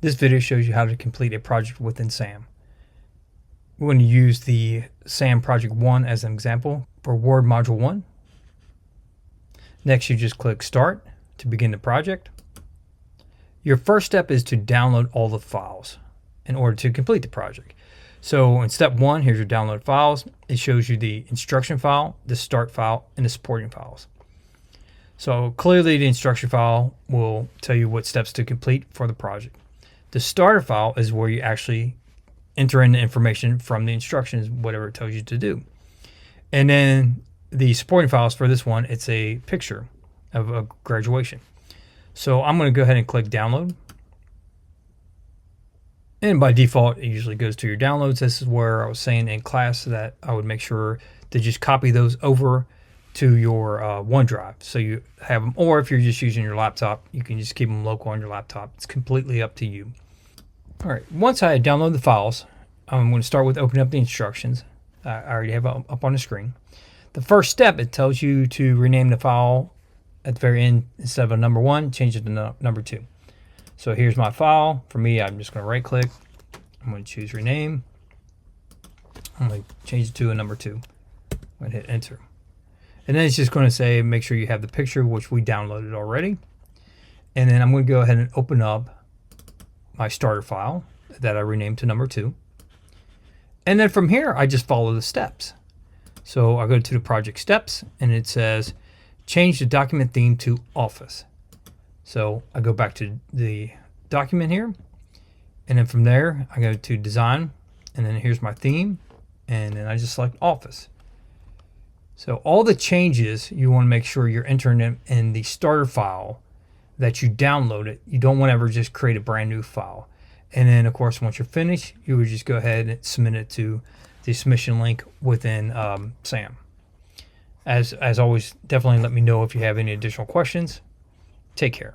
This video shows you how to complete a project within SAM. We're going to use the SAM Project 1 as an example for Word Module 1. Next, you just click Start to begin the project. Your first step is to download all the files in order to complete the project. So in step 1, here's your download files. It shows you the instruction file, the start file, and the supporting files. So clearly the instruction file will tell you what steps to complete for the project. The starter file is where you actually enter in the information from the instructions, whatever it tells you to do. And then the supporting files for this one, it's a picture of a graduation. So I'm going to go ahead and click download. And by default, it usually goes to your downloads. This is where I was saying in class that I would make sure to just copy those over to your OneDrive. So you have them, or if you're just using your laptop, you can just keep them local on your laptop. It's completely up to you. All right, once I download the files, I'm going to start with opening up the instructions. I already have it up on the screen. The first step, it tells you to rename the file at the very end. Instead of a number 1, change it to number 2. So here's my file. For me, I'm just going to right click. I'm going to choose rename. I'm going to change it to a number 2. I'm going to hit enter. And then it's just going to say, make sure you have the picture, which we downloaded already. And then I'm going to go ahead and open up my starter file that I renamed to number 2. And then from here, I just follow the steps. So I go to the project steps and it says, change the document theme to Office. So I go back to the document here. And then from there, I go to design. And then here's my theme. And then I just select Office. So all the changes, you want to make sure you're entering them in the starter file that you downloaded. You don't want to ever just create a brand new file. And then, of course, once you're finished, you would just go ahead and submit it to the submission link within SAM. As always, definitely let me know if you have any additional questions. Take care.